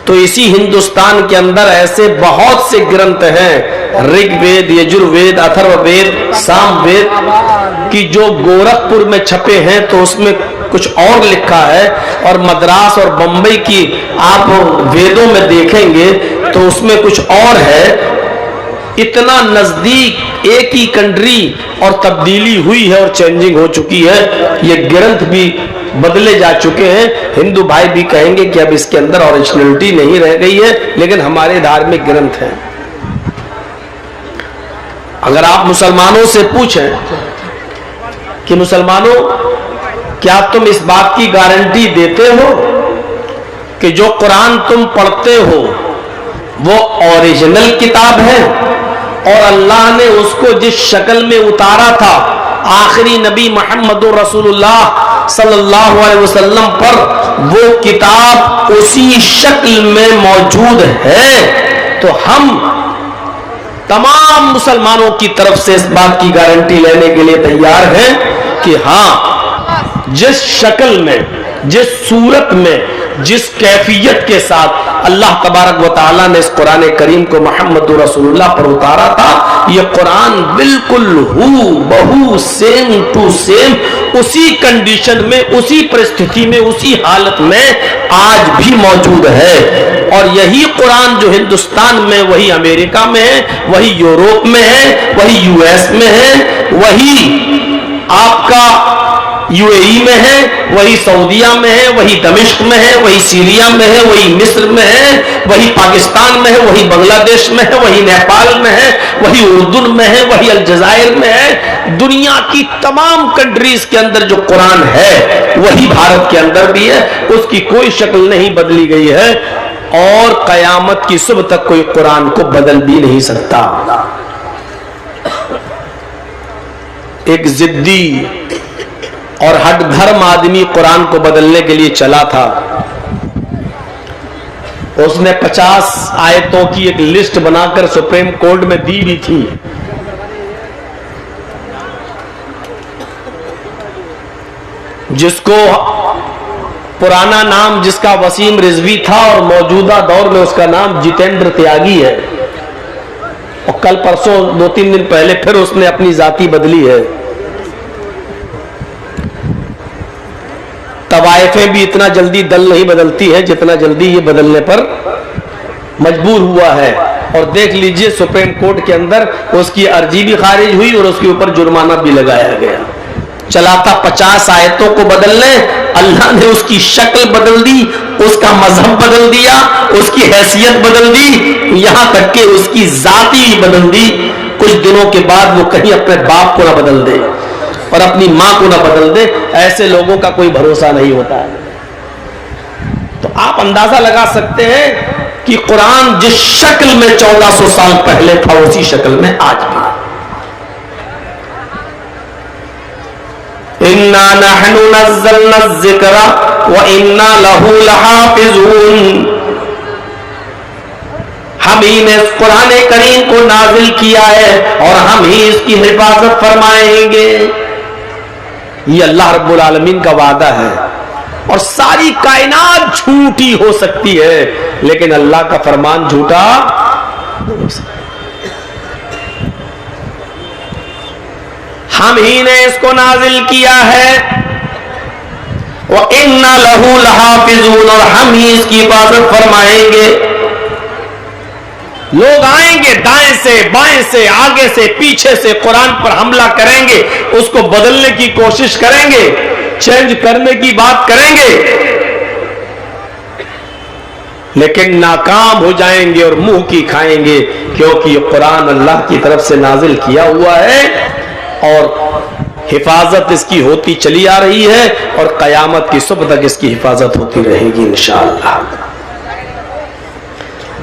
تو اسی ہندوستان کے اندر ایسے بہت سے گرنتھ ہیں، رگ وید، یجروید، اتھرو وید، سام وید کی جو گورکھپور میں چھپے ہیں تو اس میں کچھ اور لکھا ہے، اور مدراس اور بمبئی کی آپ ویدوں میں دیکھیں گے تو اس میں کچھ اور ہے۔ اتنا نزدیک ایک ہی کنٹری اور تبدیلی ہوئی ہے اور چینجنگ ہو چکی ہے، یہ گرنتھ بھی بدلے جا چکے ہیں۔ ہندو بھائی بھی کہیں گے کہ اب اس کے اندر اوریجنلٹی نہیں رہ گئی ہے، لیکن ہمارے دھارمک گرنتھ ہیں۔ اگر آپ مسلمانوں سے پوچھیں کہ مسلمانوں کیا تم اس بات کی گارنٹی دیتے ہو کہ جو قرآن تم پڑھتے ہو وہ اوریجنل کتاب ہے اور اللہ نے اس کو جس شکل میں اتارا تھا آخری نبی محمد رسول اللہ صلی اللہ علیہ وسلم پر وہ کتاب اسی شکل میں موجود ہے، تو ہم تمام مسلمانوں کی طرف سے اس بات کی گارنٹی لینے کے لیے تیار ہیں کہ ہاں، جس شکل میں، جس صورت میں، جس کیفیت کے ساتھ اللہ تبارک و تعالیٰ نے اس قرآن کریم کو محمد رسول اللہ پر اتارا تھا، یہ قرآن بالکل ہو بہو سیم ٹو سیم اسی کنڈیشن میں، اسی پرستھتی میں، اسی حالت میں آج بھی موجود ہے۔ اور یہی قرآن جو ہندوستان میں، وہی امریکہ میں ہے، وہی یوروپ میں ہے، وہی یو ایس میں ہے، وہی آپ کا یو اے ای میں ہے، وہی سعودیہ میں ہے، وہی دمشق میں ہے، وہی سیریا میں ہے، وہی مصر میں ہے، وہی پاکستان میں ہے، وہی بنگلہ دیش میں ہے، وہی نیپال میں ہے، وہی اردن میں ہے، وہی الجزائر میں ہے۔ دنیا کی تمام کنٹریز کے اندر جو قرآن ہے وہی بھارت کے اندر بھی ہے، اس کی کوئی شکل نہیں بدلی گئی ہے، اور قیامت کی صبح تک کوئی قرآن کو بدل بھی نہیں سکتا۔ ایک ضدی اور ہٹ دھرم آدمی قرآن کو بدلنے کے لیے چلا تھا، اس نے 50 آیتوں کی ایک لسٹ بنا کر سپریم کورٹ میں دی بھی تھی، جس کو پرانا نام جس کا وسیم رضوی تھا اور موجودہ دور میں اس کا نام جتیندر تیاگی ہے، اور کل پرسوں 2-3 دن پہلے پھر اس نے اپنی ذاتی بدلی ہے۔ طوائفیں بھی اتنا جلدی دل نہیں بدلتی ہے جتنا جلدی یہ بدلنے پر مجبور ہوا ہے، اور دیکھ لیجئے سپریم کورٹ کے اندر اس کی عرضی بھی خارج ہوئی اور اس کے اوپر جرمانہ بھی لگایا گیا۔ چلا تھا 50 آیتوں کو بدلنے، اللہ نے اس کی شکل بدل دی، اس کا مذہب بدل دیا، اس کی حیثیت بدل دی، یہاں تک کہ اس کی ذاتی بھی بدل دی۔ کچھ دنوں کے بعد وہ کہیں اپنے باپ کو نہ بدل دے اور اپنی ماں کو نہ بدل دے، ایسے لوگوں کا کوئی بھروسہ نہیں ہوتا ہے۔ تو آپ اندازہ لگا سکتے ہیں کہ قرآن جس شکل میں 1400 سال پہلے تھا اسی شکل میں آج بھی۔ اِنَّا نَحْنُ نَزَّلْنَا الذِّكْرَ وَإِنَّا لَهُ لَحَافِظُونَ، ہم ہی نے اس قرآن کریم کو نازل کیا ہے اور ہم ہی اس کی حفاظت فرمائیں گے۔ یہ اللہ رب العالمین کا وعدہ ہے، اور ساری کائنات جھوٹی ہو سکتی ہے لیکن اللہ کا فرمان جھوٹا نہیں ہو سکتا۔ ہم ہی نے اس کو نازل کیا ہے، وَإِنَّا لَهُ لَحَافِظُونَ، اور ہم ہی اس کی حفاظت فرمائیں گے۔ لوگ آئیں گے دائیں سے، بائیں سے، آگے سے، پیچھے سے، قرآن پر حملہ کریں گے، اس کو بدلنے کی کوشش کریں گے، چینج کرنے کی بات کریں گے، لیکن ناکام ہو جائیں گے اور منہ کی کھائیں گے، کیونکہ یہ قرآن اللہ کی طرف سے نازل کیا ہوا ہے اور حفاظت اس کی ہوتی چلی آ رہی ہے، اور قیامت کی صبح تک اس کی حفاظت ہوتی رہے گی انشاءاللہ۔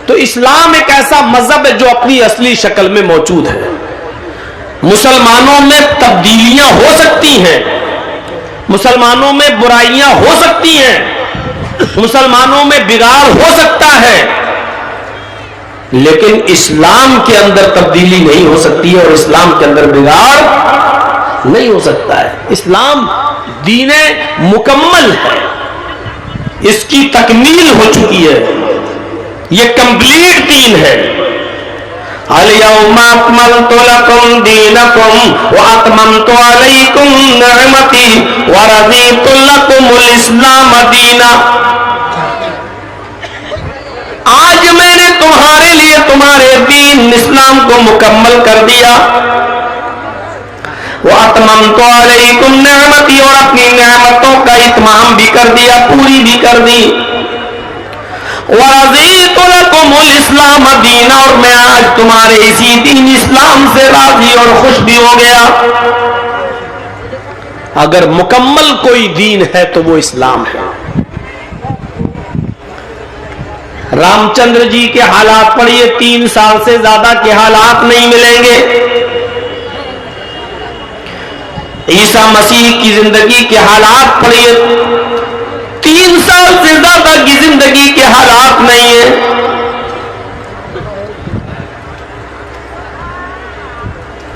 تو اسلام ایک ایسا مذہب ہے جو اپنی اصلی شکل میں موجود ہے۔ مسلمانوں میں تبدیلیاں ہو سکتی ہیں، مسلمانوں میں برائیاں ہو سکتی ہیں، مسلمانوں میں بگاڑ ہو سکتا ہے، لیکن اسلام کے اندر تبدیلی نہیں ہو سکتی ہے اور اسلام کے اندر بگاڑ نہیں ہو سکتا ہے۔ اسلام دین مکمل ہے، اس کی تکمیل ہو چکی ہے، یہ کمپلیٹ دین ہے. الیوم اکملت لکم دینکم واتممت علیکم نعمتی ورضیت لکم الاسلام دینا. آج میں نے تمہارے لیے تمہارے دین اسلام کو مکمل کر دیا. واتممت علیکم نعمتی، اور اپنی نعمتوں کا اتمام بھی کر دیا، پوری بھی کر دی. وَرَضِيتُ لَكُمُ الْإِسْلَامَ دِينًا، اور میں آج تمہارے اسی دین اسلام سے راضی اور خوش بھی ہو گیا. اگر مکمل کوئی دین ہے تو وہ اسلام ہے. رام چندر جی کے حالات پڑھیے، 3 سال سے زیادہ کے حالات نہیں ملیں گے. عیسیٰ مسیح کی زندگی کے حالات پڑھیے، 3 سال سے زیادہ کی زندگی کے حالات نہیں ہیں.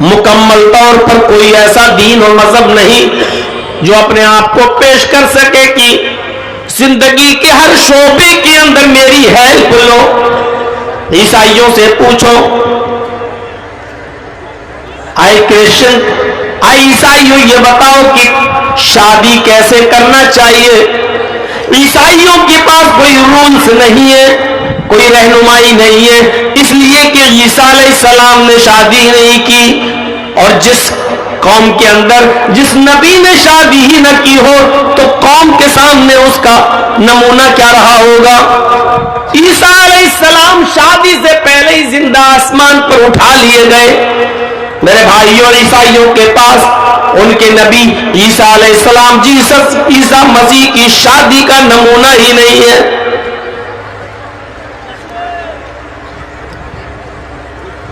مکمل طور پر کوئی ایسا دین اور مذہب نہیں جو اپنے آپ کو پیش کر سکے کہ زندگی کے ہر شعبے کے اندر میری ہیلپ لو. عیسائیوں سے پوچھو، آئے کرسچن، آئے عیسائیوں یہ بتاؤ کہ شادی کیسے کرنا چاہیے. عیسائیوں کے پاس کوئی رولز نہیں ہے، کوئی رہنمائی نہیں ہے، اس لیے کہ عیسیٰ علیہ السلام نے شادی نہیں کی. اور جس قوم کے اندر جس نبی نے شادی ہی نہ کی ہو تو قوم کے سامنے اس کا نمونہ کیا رہا ہوگا. عیسیٰ علیہ السلام شادی سے پہلے ہی زندہ آسمان پر اٹھا لیے گئے. میرے بھائیوں اور عیسائیوں کے پاس ان کے نبی عیسیٰ علیہ السلام عیسیٰ مسیح کی شادی کا نمونہ ہی نہیں ہے.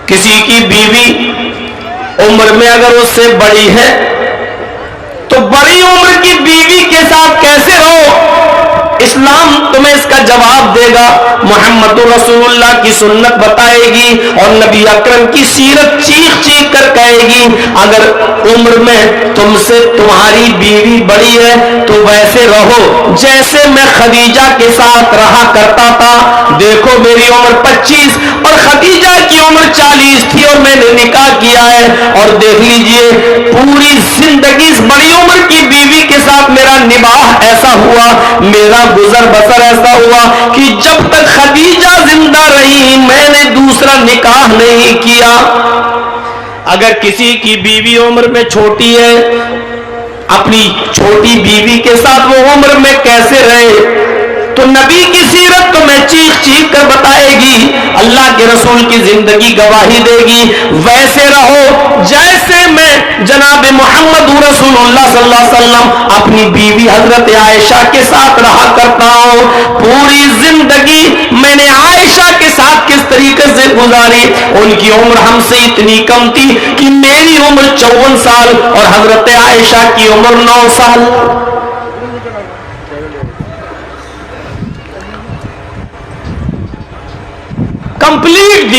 کسی کی بیوی عمر میں اگر اس سے بڑی ہے تو بڑی عمر کی بیوی کے ساتھ کیسے رہو؟ اسلام تمہیں اس کا جواب دے گا. محمد رسول اللہ کی سنت بتائے گی اور نبی اکرم کی سیرت چیخ چیخ کر کہے گی اگر عمر میں تم سے تمہاری بیوی بڑی ہے تو ویسے رہو جیسے میں خدیجہ کے ساتھ رہا کرتا تھا. دیکھو میری عمر 25 اور خدیجہ کی عمر 40 تھی اور میں نے نکاح کیا ہے، اور دیکھ لیجئے پوری زندگی اس بڑی عمر کی بیوی کے ساتھ میرا نباہ ایسا ہوا، میرا گزر بسر ایسا ہوا کہ جب تک خدیجہ زندہ رہی میں نے دوسرا نکاح نہیں کیا. اگر کسی کی بیوی عمر میں چھوٹی ہے، اپنی چھوٹی بیوی کے ساتھ وہ عمر میں کیسے رہے؟ تو نبی کی سیرت تو میں چیخ چیخ کر بتائے گی، اللہ کے رسول کی زندگی گواہی دے گی ویسے رہو جیسے میں جناب محمد رسول اللہ صلی اللہ علیہ وسلم اپنی بیوی حضرت عائشہ کے ساتھ رہا کرتا ہوں. پوری زندگی میں نے عائشہ کے ساتھ کس طریقے سے گزاری. ان کی عمر ہم سے اتنی کم تھی کہ میری عمر 54 سال اور حضرت عائشہ کی عمر 9 سال. کمپلیٹ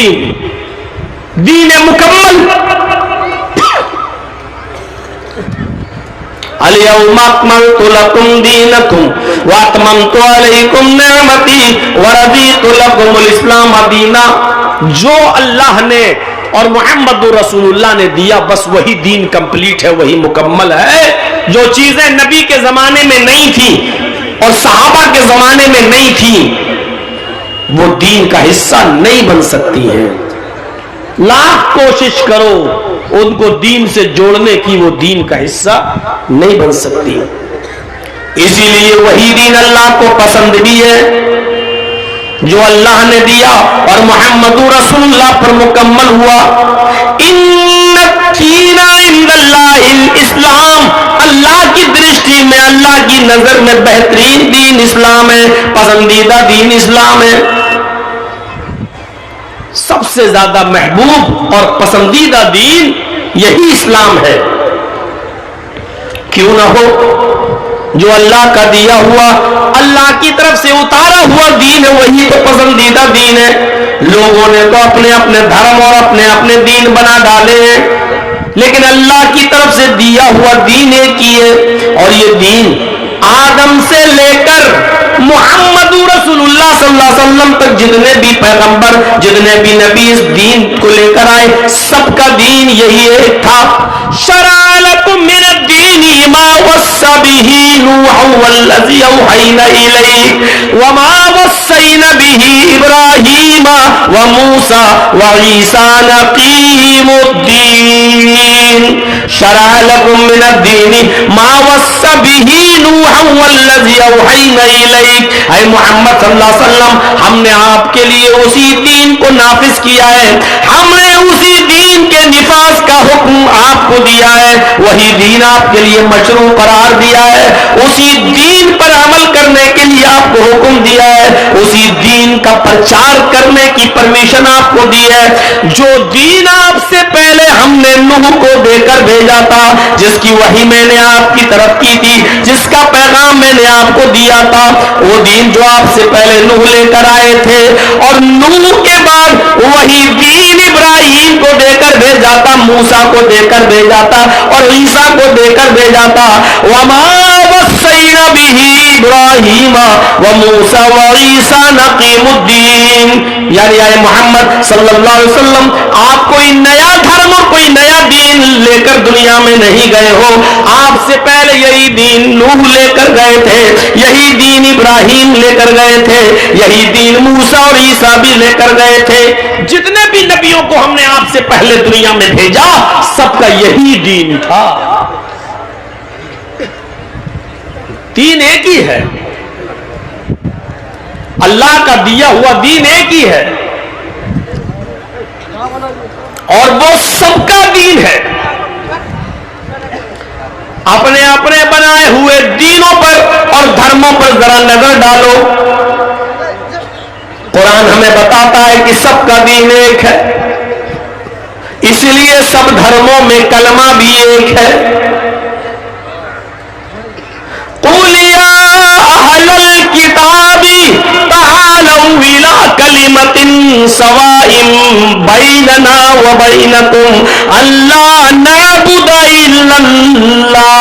دین مکمل. الیوم اکملت لکم دینکم واتممت علیکم نعمتی ورضیت لکم الاسلام دینا. جو اللہ نے اور محمد رسول اللہ نے دیا بس وہی دین کمپلیٹ ہے، وہی مکمل ہے. جو چیزیں نبی کے زمانے میں نہیں تھی اور صحابہ کے زمانے میں نہیں تھی وہ دین کا حصہ نہیں بن سکتی ہیں. لاکھ کوشش کرو ان کو دین سے جوڑنے کی، وہ دین کا حصہ نہیں بن سکتی. اسی لیے وہی دین اللہ کو پسند بھی ہے جو اللہ نے دیا اور محمد رسول اللہ پر مکمل ہوا. ان الدین عند اللہ الاسلام، اللہ کی درشٹی میں اللہ کی نظر میں بہترین دین اسلام ہے، پسندیدہ دین اسلام ہے. سب سے زیادہ محبوب اور پسندیدہ دین یہی اسلام ہے. کیوں نہ ہو؟ جو اللہ کا دیا ہوا اللہ کی طرف سے اتارا ہوا دین ہے وہی تو پسندیدہ دین ہے. لوگوں نے تو اپنے اپنے دھرم اور اپنے اپنے دین بنا ڈالے ہیں، لیکن اللہ کی طرف سے دیا ہوا دین ایک ہی ہے. اور یہ دین آدم سے لے کر محمد رسول اللہ صلی اللہ علیہ وسلم تک جتنے بھی پیغمبر، جتنے بھی نبی اس دین کو لے کر آئے، سب کا دین یہی ایک تھا. شرع لکم من الدین ما وصى به نوح والذی اوحینا الیک وما وصینا به ابراہیم وموسیٰ وعیسیٰ ان اقیموا الدین. شرع لکم من الدین ما وصى به نوح والذی اوحینا الیک. اے محمد صلی اللہ علیہ وسلم، ہم نے آپ کے لیے اسی دین کو نافذ کیا ہے، ہم نے اسی دین کے نفاذ کا حکم آپ کو دیا ہے، وہی دین آپ کے لیے مشروع قرار دیا ہے، اسی دین پر عمل کرنے کے لیے آپ کو حکم دیا ہے، اسی دین کا پرچار کرنے کی پرمیشن آپ کو دی ہے. جو دین آپ سے پہلے ہم نے نوح کو دے کر بھیجا تھا، جس کی وحی میں نے آپ کی طرف کی تھی، جس کا پیغام میں نے آپ کو دیا تھا، وہ دین جو آپ سے پہلے نوح لے کر آئے تھے، اور نوح کے بعد وہی دین ابراہیم کو دے کر بھیجا تھا، موسیٰ کو دے کر بھیجا تھا، اور عیسیٰ کو دے کر بھیجا تھا. وما وصینا به ابراہیم وموسیٰ وعیسیٰ ان اقیموا الدین. یعنی اے محمد صلی اللہ علیہ وسلم، آپ کوئی نیا دھرم اور کوئی نیا دین لے کر دنیا میں نہیں گئے ہو. آپ سے پہلے یہی دین نوح لے کر گئے تھے، یہی دین ابراہیم لے کر گئے تھے، یہی دین موسیٰ اور عیسیٰ بھی لے کر گئے تھے. جتنے بھی نبیوں کو ہم نے آپ سے پہلے دنیا میں بھیجا، سب کا یہی دین تھا. دین ایک ہی ہے، اللہ کا دیا ہوا دین ایک ہی ہے، اور وہ سب کا دین ہے. اپنے اپنے بنائے ہوئے دینوں پر اور دھرموں پر ذرا نظر ڈالو. قرآن ہمیں بتاتا ہے کہ سب کا دین ایک ہے، اس لیے سب دھرموں میں کلمہ بھی ایک ہے. قُلْ يَا أَهْلَ الْكِتَابِ تَعَالَوْا إِلَىٰ كَلِمَةٍ سَوَاءٍ بَيْنَنَا وَبَيْنَكُمْ أَلَّا نَعْبُدَ إِلَّا اللَّهَ.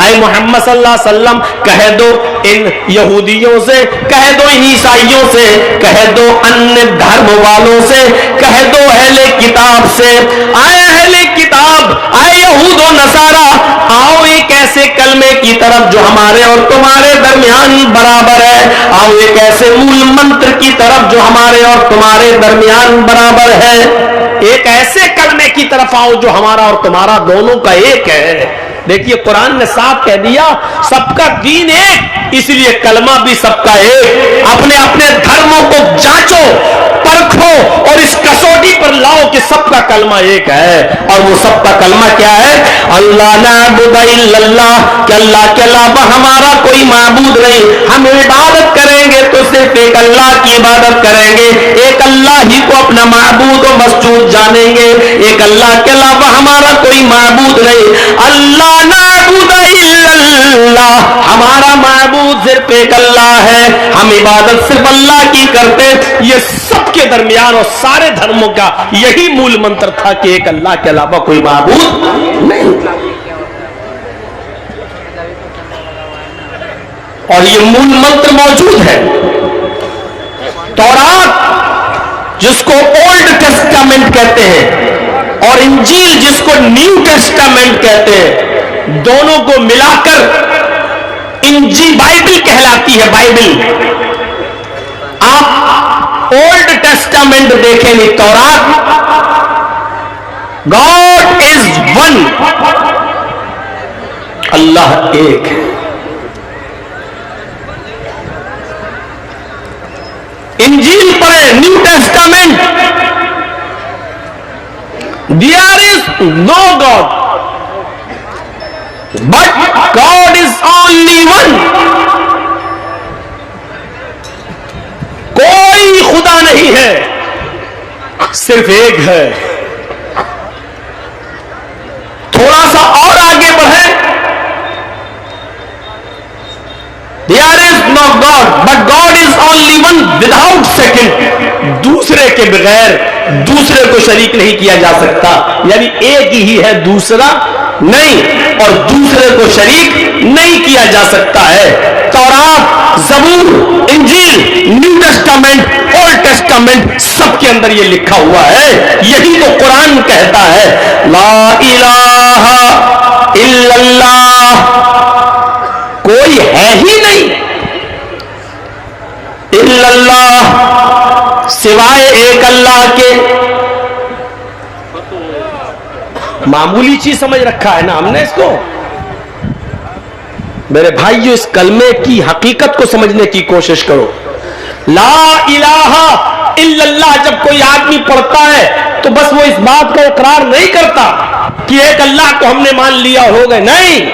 اے محمد صلی اللہ علیہ وسلم، کہہ دو ان یہودیوں سے، کہہ دو ان عیسائیوں سے، کہہ دو ان دھرم والوں سے، کہہ دو اہل کتاب سے، اے اہل کتاب، اے یہود و نصارہ، آؤ ایک ایسے کلمے کی طرف جو ہمارے اور تمہارے درمیان برابر ہے، آؤ ایک ایسے مول منتر کی طرف جو ہمارے اور تمہارے درمیان برابر ہے. ایک ایسے کلمے کی طرف آؤ جو ہمارا اور تمہارا دونوں کا ایک ہے. دیکھیے قرآن نے صاف کہہ دیا سب کا دین ایک، اس لیے کلمہ بھی سب کا ایک. اپنے اپنے دھرموں کو جانچو، پرکھو اور اس کسوٹی پر لاؤ کہ سب کا کلمہ ایک ہے. اور وہ سب کا کلمہ کیا ہے؟ اللہ نعبد الا اللہ، کہ اللہ کے علاوہ ہمارا کوئی معبود نہیں. ہم عبادت کریں گے تو صرف ایک اللہ کی عبادت کریں گے، ایک اللہ ہی کو اپنا معبود و مسجود جانیں گے، ایک اللہ کے علاوہ ہمارا کوئی معبود نہیں. اللہ نعبد الا اللہ، ہمارا معبود صرف ایک اللہ ہے، ہم عبادت صرف اللہ کی کرتے. یہ سب کے درمیان اور سارے دھرموں کا یہی مول منتر تھا کہ ایک اللہ کے علاوہ کوئی معبود نہیں. اور یہ مول منتر موجود ہے. تورات جس کو اولڈ ٹیسٹامنٹ کہتے ہیں اور انجیل جس کو نیو ٹیسٹامنٹ کہتے ہیں، دونوں کو ملا کر انجیل بائبل کہلاتی ہے. بائبل آپ اولڈ ٹیسٹامنٹ دیکھیں گے، تورات گاڈ از ون، اللہ ایک ہے. انجیل پڑھیں، new testament, there is no God but God is only one. کوئی خدا نہیں ہے، صرف ایک ہے. تھوڑا سا اور آگے بڑھیں، there is no God but God is only one without second. دوسرے کے بغیر دوسرے کو شریک نہیں کیا جا سکتا، یعنی ایک ہی ہے، دوسرا نہیں، اور دوسرے کو شریک نہیں کیا جا سکتا ہے. تورات زبور، انجیل، نیو ٹیسٹامنٹ، اولڈ ٹیسٹامنٹ، سب کے اندر یہ لکھا ہوا ہے. یہی تو قرآن کہتا ہے لا الہ الا اللہ، کوئی ہے ہی نہیں الا اللہ، سوائے ایک اللہ کے. معمولی چیز سمجھ رکھا ہے نا ہم نے اس کو. میرے بھائیو اس کلمے کی حقیقت کو سمجھنے کی کوشش کرو. لا الہ الا اللہ جب کوئی آدمی پڑھتا ہے تو بس وہ اس بات کا اقرار نہیں کرتا کہ ایک اللہ کو ہم نے مان لیا ہو گئے. نہیں،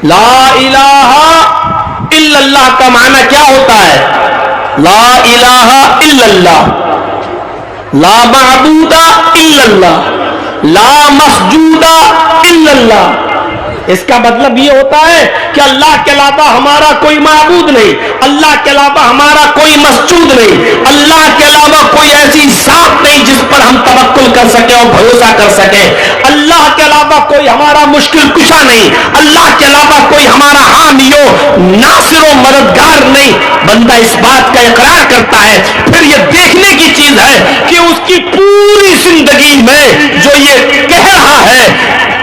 لا الہ الا اللہ کا معنی کیا ہوتا ہے؟ لا الہ الا اللہ، لا معبود الا اللہ، لا مسجود الا اللہ. اس کا مطلب یہ ہوتا ہے کہ اللہ کے علاوہ ہمارا کوئی معبود نہیں، اللہ کے علاوہ ہمارا کوئی مسجود نہیں، اللہ کے علاوہ کوئی ایسی ذات نہیں جس پر ہم توکل کر سکیں اور بھروسہ کر سکیں، اللہ کے علاوہ کوئی ہمارا مشکل کشا نہیں، اللہ کے علاوہ کوئی ہمارا حامی و ناصر و مددگار نہیں. بندہ اس بات کا اقرار کرتا ہے، پھر یہ دیکھنے کی چیز ہے کہ اس کی پوری زندگی میں جو یہ کہہ رہا ہے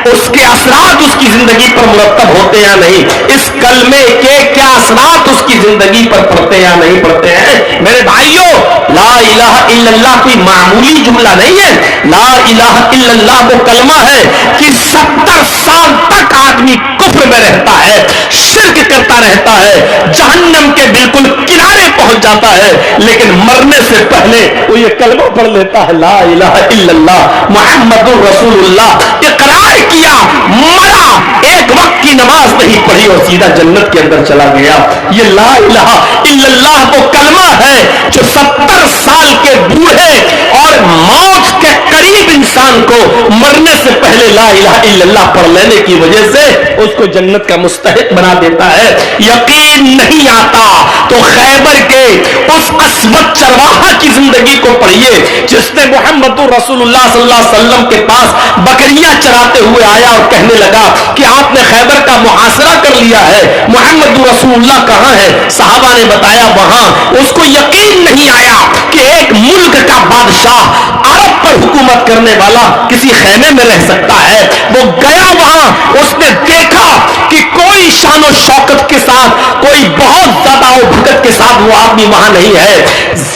اس کے اثرات اس کی زندگی پر مرتب ہوتے یا نہیں، اس کلمے کے کیا اثرات اس کی زندگی پر پڑتے یا نہیں پڑتے ہیں. میرے بھائیو لا الہ الا اللہ کوئی معمولی جملہ نہیں ہے. لا الہ الا اللہ وہ کلمہ ہے کہ 70 سال تک آدمی کفر میں رہتا ہے، شرک کرتا رہتا ہے، جہنم کے بالکل کنارے پہنچ جاتا ہے، لیکن مرنے سے پہلے وہ یہ کلمہ پڑھ لیتا ہے لا الہ الا اللہ محمد رسول اللہ. اقرار کیا، مرا، ایک وقت کی نماز نہیں پڑھی اور سیدھا جنت کے اندر چلا گیا. یہ لا الہ الا اللہ وہ کلمہ ہے جو 70 سال کے بوڑھے اور موت کے قریب انسان کو مرنے سے پہلے لا الہ الا اللہ پڑھ لینے کی وجہ سے اس کو جنت کا مستحق بنا دیتا ہے. یقین نہیں آتا تو خیبر کے اس اسود چرواہا کی زندگی کو پڑھیے جس نے محمد رسول اللہ صلی اللہ علیہ وسلم کے پاس بکریاں چراتے ہوئے آیا اور کہنے لگا کہ آپ نے خیبر کا محاصرہ کر لیا ہے، محمد رسول اللہ کہاں ہے؟ صحابہ نے بتایا وہاں. اس کو یقین نہیں آیا کہ ایک ملک کا بادشاہ عرب پر حکومت کرنے والا کسی خیمے میں رہ سکتا ہے. وہ گیا وہاں، اس نے دیکھا کہ کوئی شان و شوکت کے ساتھ، کوئی بہت زیادہ و بھگت کے ساتھ وہ آدمی وہاں نہیں ہے،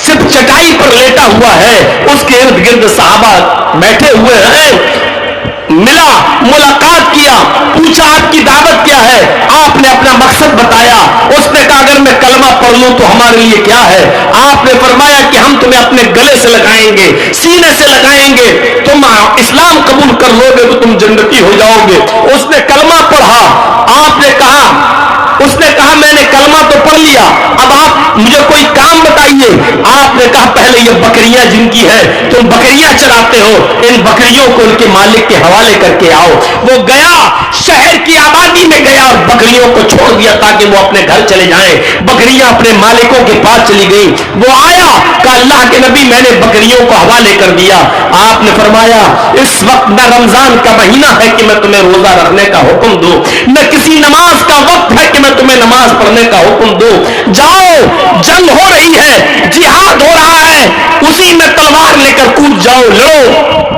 صرف چٹائی پر لیٹا ہوا ہے، اس کے ارد گرد صحابہ بیٹھے ہوئے ہیں. ملا، ملاقات کیا، پوچھا آپ کی دعوت کیا ہے؟ آپ نے اپنا مقصد بتایا. اس نے کہا اگر میں کلمہ پڑھ لوں تو ہمارے لیے کیا ہے؟ آپ نے فرمایا کہ ہم تمہیں اپنے گلے سے لگائیں گے، سینے سے لگائیں گے، تم اسلام قبول کر لو گے تو تم جنتی ہو جاؤ گے. اس نے کلمہ پڑھا. آپ نے کہا، اس نے کہا میں نے کلمہ تو پڑھ لیا، اب آپ مجھے کوئی کام بتائیے. آپ نے کہا پہلے یہ بکریاں جن کی ہے تم بکریاں چراتے ہو، ان بکریوں کو ان کے مالک کے حوالے کر کے آؤ. وہ گیا، شہر کی آبادی میں گیا اور بکریوں کو چھوڑ دیا تاکہ وہ اپنے گھر چلے جائیں. بکریاں اپنے مالکوں کے پاس چلی گئی. وہ آیا، کہا اللہ کے نبی میں نے بکریوں کو حوالے کر دیا. آپ نے فرمایا اس وقت نہ رمضان کا مہینہ ہے کہ میں تمہیں روزہ رکھنے کا حکم دوں، نہ کسی نماز کا وقت ہے کہ میں تمہیں نماز پڑھنے کا حکم دوں. جاؤ، جنگ ہو رہی ہے، جہاد ہو رہا ہے، اسی میں تلوار لے کر کود جاؤ، لڑو.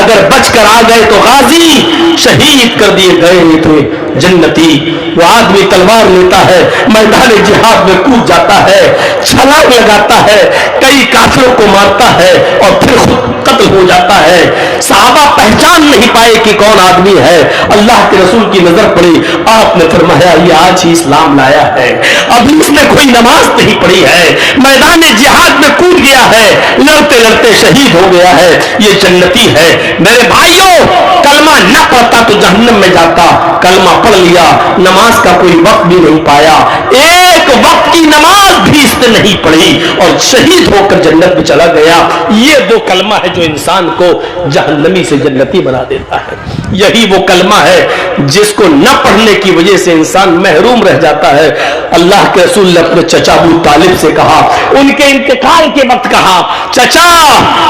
اگر بچ کر آ گئے تو غازی، شہید کر دیے گئے تو جنتی. وہ آدمی تلوار لیتا ہے، میدان جہاد میں کود جاتا ہے، چھلانگ لگاتا ہے، کئی کافروں کو مارتا ہے اور پھر خود قتل ہو جاتا ہے. صحابہ پہچان نہیں پائے کہ کون آدمی ہے. اللہ کے رسول کی نظر پڑی. آپ نے فرمایا یہ آج ہی اسلام لایا ہے، ابھی اس نے کوئی نماز نہیں پڑھی ہے، میدان جہاد میں کود گیا ہے، لڑتے لڑتے شہید ہو گیا ہے، یہ جنتی ہے. میرے بھائیوں کلمہ نہ پڑھتا تو جہنم میں جاتا، کلمہ پڑھ لیا، نماز کا کوئی وقت بھی نہیں پایا، ایک وقت کی نماز بھی اس نے نہیں پڑھی اور شہید ہو کر جنت میں چلا گیا. یہ وہ کلمہ ہے جو انسان کو جہنمی سے جنتی بنا دیتا ہے. یہی وہ کلمہ ہے جس کو نہ پڑھنے کی وجہ سے انسان محروم رہ جاتا ہے. اللہ کے رسول نے اپنے چچا ابو طالب سے کہا، ان کے انتقال کے وقت کہا چچا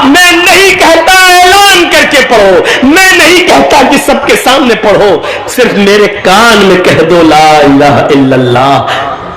میں نہیں کہتا اعلان کر کے پڑھو، میں نہیں کہتا کہ سب کے سامنے پڑھو، صرف میرے کان میں کہہ دو لا الہ الا اللہ.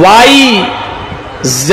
YZ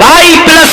Y+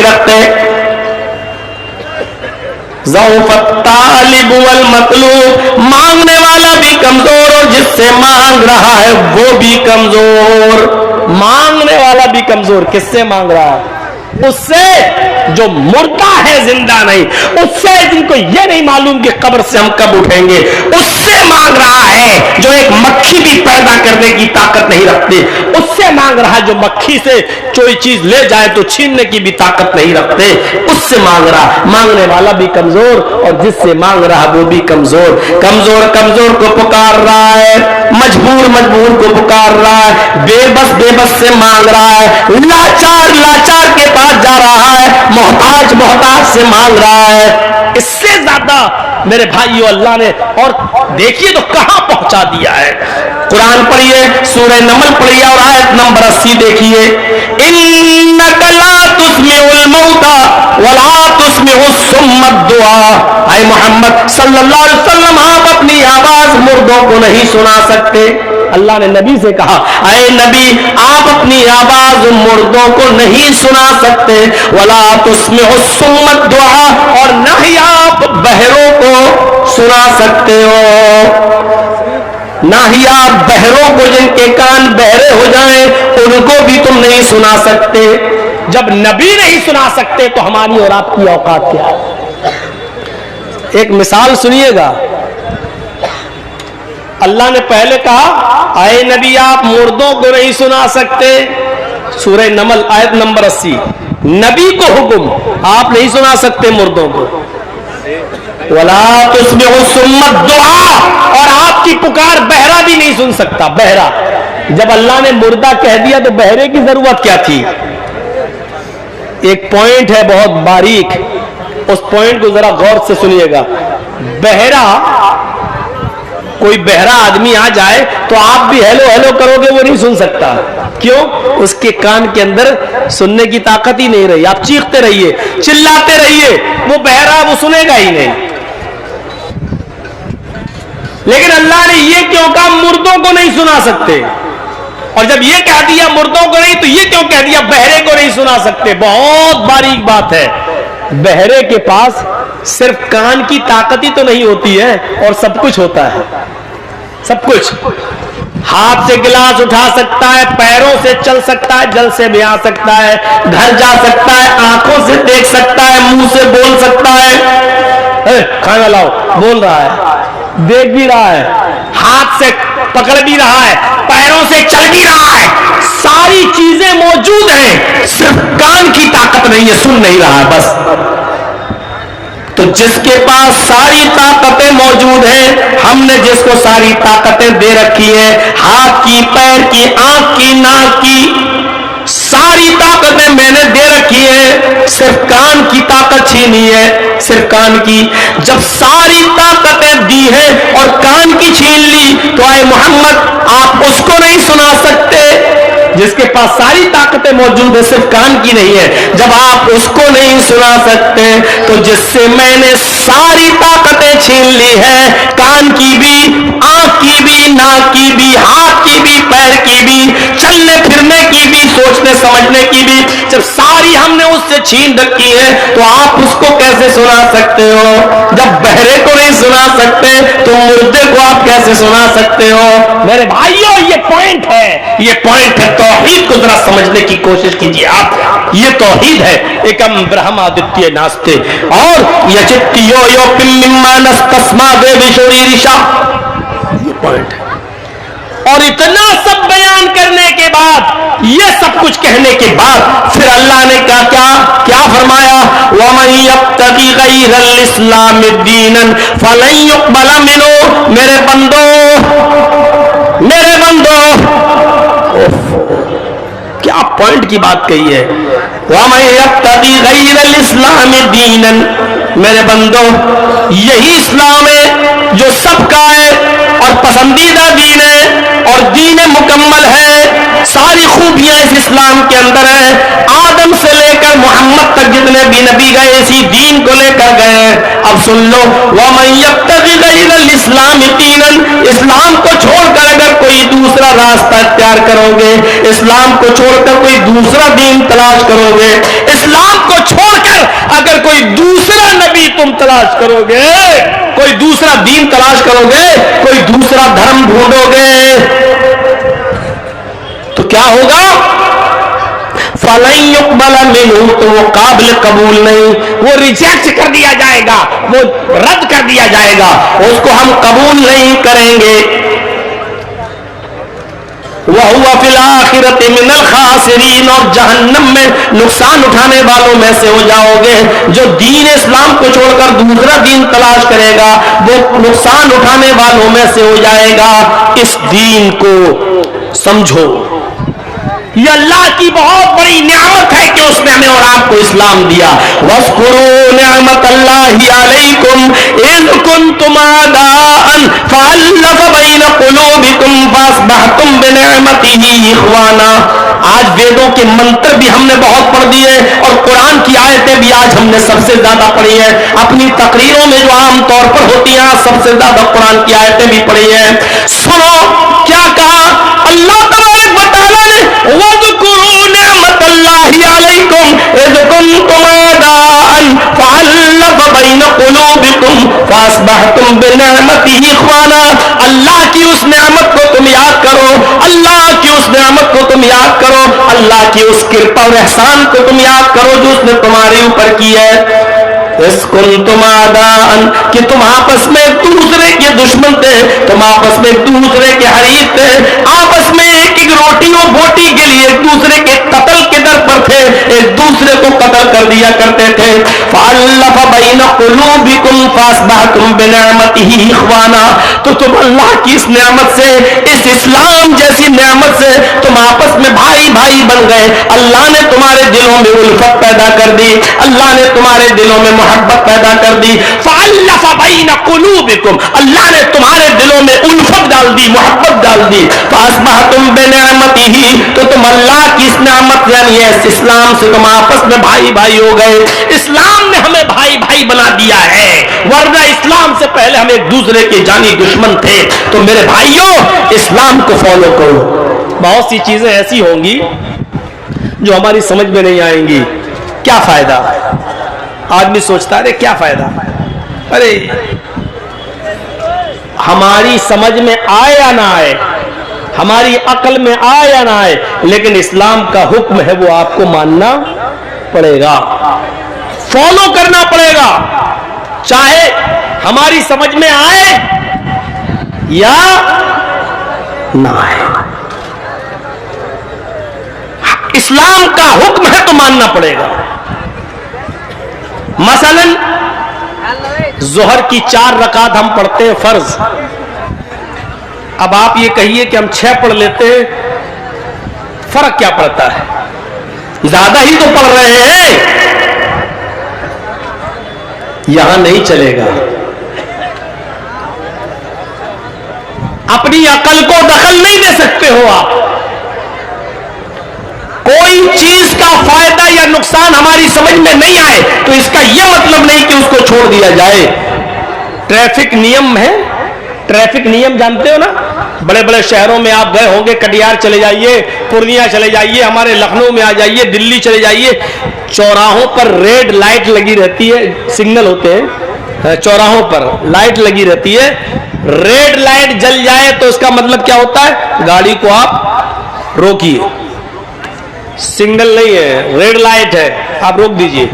نہیں رکھتے. ضعف الطالب والمطلوب، مانگنے والا بھی کمزور اور جس سے مانگ رہا ہے وہ بھی کمزور. مانگنے والا بھی کمزور. کس سے مانگ رہا ہے؟ اس سے جو مردہ ہے، زندہ نہیں. اس سے جن کو یہ نہیں معلوم کہ قبر سے ہم کب اٹھیں گے. اس سے مانگ رہا ہے جو ایک مکھی بھی پیدا کرنے کی طاقت نہیں رکھتے. اس سے مانگ رہا ہے جو مکھی سے کوئی چیز لے جائے تو چھیننے کی بھی طاقت نہیں رکھتے. اس سے مانگ رہا. مانگنے والا بھی کمزور اور جس سے مانگ رہا وہ بھی کمزور. کمزور کمزور کو پکار رہا ہے، مجبور مجبور کو پکار رہا ہے، بے بس بے بس سے مانگ رہا ہے، لاچار لاچار کے پاس جا رہا ہے، محتاج محتاج سے مانگ رہا ہے. اس سے زیادہ میرے بھائیو اللہ نے اور دیکھیے تو کہاں پہنچا دیا ہے. قرآن پڑھیے، سورہ نمل پڑھیے اور آیت نمبر 80 دیکھیے. انک لا تسمع الموتى ولا تسمع الصم الدعاء. اے محمد صلی اللہ علیہ وسلم، آپ اپنی آواز مردوں کو نہیں سنا سکتے. اللہ نے نبی سے کہا، اے نبی آپ اپنی آواز مردوں کو نہیں سنا سکتے. ولا تسمع الصم الدعاء، اور نہ ہی آپ بہروں کو سنا سکتے ہو. نہ ہی آپ بہروں کو، جن کے کان بہرے ہو جائیں، ان کو بھی تم نہیں سنا سکتے. جب نبی نہیں سنا سکتے تو ہماری اور آپ کی اوقات کیا ہے؟ ایک مثال سنیے گا. اللہ نے پہلے کہا اے نبی آپ مردوں کو نہیں سنا سکتے، سورہ نمل آیت نمبر 80. نبی کو حکم، آپ نہیں سنا سکتے مردوں کو. ولا تسمع الصم الدعاء، اور آپ کی پکار بہرا بھی نہیں سن سکتا. بہرا، جب اللہ نے مردہ کہہ دیا تو بہرے کی ضرورت کیا تھی؟ ایک پوائنٹ ہے بہت باریک، اس پوائنٹ کو ذرا غور سے سنیے گا. بہرا، کوئی بہرا آدمی آ جائے تو آپ بھی ہیلو ہیلو کرو گے، وہ نہیں سن سکتا. کیوں؟ اس کے کان کے اندر سننے کی طاقت ہی نہیں رہی. آپ چیختے رہیے، چلاتے رہیے، وہ بہرا وہ سنے گا ہی نہیں. لیکن اللہ نے یہ کیوں کہا مردوں کو نہیں سنا سکتے؟ اور جب یہ کہہ دیا مردوں کو نہیں تو یہ کیوں کہہ دیا بہرے کو نہیں سنا سکتے؟ بہت باریک بات ہے. بہرے کے پاس صرف کان کی طاقت ہی تو نہیں ہوتی ہے، اور سب کچھ ہوتا ہے. سب کچھ. ہاتھ سے گلاس اٹھا سکتا ہے، پیروں سے چل سکتا ہے، جل سے بھی آ سکتا ہے، گھر جا سکتا ہے، آنکھوں سے دیکھ سکتا ہے، منہ سے بول سکتا ہے. کھانا لاؤ بول رہا ہے، دیکھ بھی رہا ہے، ہاتھ سے پکڑ بھی رہا ہے، پیروں سے چل بھی رہا ہے. ساری چیزیں موجود ہیں، صرف کان کی طاقت نہیں ہے، سن نہیں رہا ہے بس. تو جس کے پاس ساری طاقتیں موجود ہیں، ہم نے جس کو ساری طاقتیں دے رکھی ہیں، ہاتھ کی، پیر کی، آنکھ کی، ناک کی، ساری طاقتیں میں نے دے رکھی ہیں، صرف کان کی طاقت چھینی ہے، صرف کان کی. جب ساری طاقتیں دی ہیں اور کان کی چھین لی تو اے محمد آپ اس کو نہیں سنا سکتے جس کے پاس ساری طاقتیں موجود ہیں، صرف کان کی نہیں ہے. جب آپ اس کو نہیں سنا سکتے تو جس سے میں نے ساری طاقتیں چھین لی ہے، کان کی بھی، آنکھ کی بھی، ناک کی بھی، ہاتھ کی بھی، پیر کی بھی، چلنے پھرنے کی بھی، سوچنے سمجھنے کی بھی، جب ساری ہم نے اس سے چھین رکھی ہے تو آپ اس کو کیسے سنا سکتے ہو؟ جب بہرے کو نہیں سنا سکتے تو مردے کو آپ کیسے سنا سکتے ہو؟ میرے بھائیوں یہ پوائنٹ ہے، یہ پوائنٹ ہے. توحید کو ذرا سمجھنے کی کوشش کیجیے آپ. یہ توحید ہے. ایکم برہما دتیہ ناستے اور یچتیو یو پم مما نستسما دے وشوری رشا. یہ پوائنٹ ہے. اور اتنا سب بیان کرنے کے بعد، یہ سب کچھ کہنے کے بعد پھر اللہ نے کیا فرمایا؟ وَمَن يَبْتَغِ غَيْرَ الْإِسْلَامِ دِينًا فَلَن يُقْبَلَ مِنْهُ. میرے بندو کیا پوائنٹ کی بات کہی ہے. وَمَن يَبْتَغِ غَيْرَ الْإِسْلَامِ دِينًا. میرے بندو یہی اسلام ہے جو سب کا ہے اور پسندیدہ دین ہے اور دین مکمل ہے. ساری خوبیاں اس اسلام کے اندر ہیں. آدم سے لے کر محمد قیامت تک جتنے بھی نبی گئے اسی دین کو لے کر گئے ہیں. اب سن لو, وَمَن يَبْتَغِ غَيْرَ الْإِسْلَامِ دِينًا, اسلام کو چھوڑ کر اگر کوئی دوسرا راستہ اختیار کرو گے, اسلام کو چھوڑ کر کوئی دوسرا دین تلاش کرو گے, اسلام کو چھوڑ کر اگر کوئی دوسرا نبی تم تلاش کرو گے, کوئی دوسرا دین تلاش کرو گے, کوئی دوسرا دھرم ڈھونڈو گے, تو کیا ہوگا؟ فَلَن يُقْبَلَ مِنْهُ, تو وہ قابل قبول نہیں, وہ ریجیکٹ کر دیا جائے گا, وہ رد کر دیا جائے گا, اس کو ہم قبول نہیں کریں گے. وَهُوَ فِي الْآخِرَةِ مِنَ الْخَاسِرِينَ, اور جہنم میں نقصان اٹھانے والوں میں سے ہو جاؤ گے. جو دین اسلام کو چھوڑ کر دوسرا دین تلاش کرے گا وہ نقصان اٹھانے والوں میں سے ہو جائے گا. اس دین کو سمجھو, یہ اللہ کی بہت بڑی نعمت ہے کہ اس نے ہمیں اور آپ کو اسلام دیا. وَاذْكُرُوا نِعْمَتَ اللَّهِ عَلَيْكُمْ إِذْ كُنْتُمْ أَعْدَاءً فَأَلَّفَ بَيْنَ قُلُوبِكُمْ فَأَصْبَحْتُمْ بِنِعْمَتِهِ إِخْوَانًا. آج ویدوں کے منتر بھی ہم نے بہت پڑھ دیے اور قرآن کی آیتیں بھی آج ہم نے سب سے زیادہ پڑھی ہیں. اپنی تقریروں میں جو عام طور پر ہوتی ہیں سب سے زیادہ قرآن کی آیتیں بھی پڑھی ہیں. سنو کیا کہا اللہ تبارک و تعالیٰ نے, وَاذْكُرُوا نِعْمَتَ اللَّهِ عَلَيْكُمْ إِذْ كُنْتُمْ أَعْدَاءً فَأَلَّفَ بَيْنَ قُلُوبِكُمْ فَأَصْبَحْتُمْ بِنِعْمَتِهِ إِخْوَانًا. اللہ کی اس نعمت کو تم یاد کرو, اللہ کی اس نعمت کو تم یاد کرو, اللہ کی اس کرپا اور احسان کو تم یاد کرو جو اس نے تمہارے اوپر کی ہے. اس کنتم اعداء, کہ تم آپس میں ایک دوسرے کے دشمن تھے, تم آپس میں ایک دوسرے کے حریف تھے, آپس میں ایک ایک روٹی اور بوٹی کے لیے ایک دوسرے کے قتل کے در پر تھے, ایک دوسرے کو قتل کر دیا کرتے تھے. فَأَلَّفَ بَيْنَ قُلُوبِكُمْ فَأَصْبَحْتُمْ بِنِعْمَتِهِ إِخْوَانًا. تو تم اللہ کی اس نعمت سے, اس اسلام جیسی نعمت سے تم آپس میں بھائی بھائی بن گئے. اللہ نے تمہارے دلوں میں الفت پیدا کر دی, اللہ نے تمہارے دلوں میں محبت پیدا کر دی. فَأَلَّفَ بَيْنَ قُلُوبِكُمْ, اللہ نے تمہارے دلوں میں الفت ڈال دی, محبت ڈال دی. فَأَصْبَحْتُمْ بِنِعْمَتِهِ, تو تم اللہ کی اس نعمت یعنی اس اسلام سے تم آپس میں بھائی بھائی ہو گئے. اسلام نے ہمیں بھائی بھائی بنا دیا ہے, ورنہ اسلام سے پہلے ہم ایک دوسرے کے جانی دشمن تھے. تو میرے بھائیوں اسلام کو فالو کرو. بہت سی چیزیں ایسی ہوں گی جو ہماری سمجھ میں نہیں آئیں گی. کیا فائدہ, آدمی سوچتا ہے کیا فائدہ, ارے ہماری سمجھ میں آئے یا نہ آئے, ہماری عقل میں آئے یا نہ آئے, لیکن اسلام کا حکم ہے وہ آپ کو ماننا پڑے گا, فالو کرنا پڑے گا, چاہے ہماری سمجھ میں آئے یا نہ آئے. اسلام کا حکم ہے تو ماننا پڑے گا. مثلا ظہر کی 4 رکعت ہم پڑھتے ہیں فرض. اب آپ یہ کہیے کہ ہم 6 پڑھ لیتے ہیں, فرق کیا پڑتا ہے, زیادہ ہی تو پڑھ رہے ہیں. یہاں نہیں چلے گا. اپنی عقل کو دخل نہیں دے سکتے ہو آپ. کوئی چیز کا فائدہ یا نقصان ہماری سمجھ میں نہیں آئے تو اس کا یہ مطلب نہیں کہ اس کو چھوڑ دیا جائے. ٹریفک نیم ہے, ٹریفک نیم جانتے ہو نا, بڑے بڑے شہروں میں آپ گئے ہوں گے, کٹیہار چلے جائیے, پورنیہ چلے جائیے, ہمارے لکھنؤ میں آ جائیے, دلی چلے جائیے, چوراہوں پر ریڈ لائٹ لگی رہتی ہے, سگنل ہوتے ہیں چوراہوں پر, لائٹ لگی رہتی ہے. ریڈ لائٹ جل جائے تو اس کا مطلب کیا ہوتا ہے, گاڑی کو آپ روکیے. سگنل نہیں ہے, ریڈ لائٹ ہے, آپ روک دیجئے.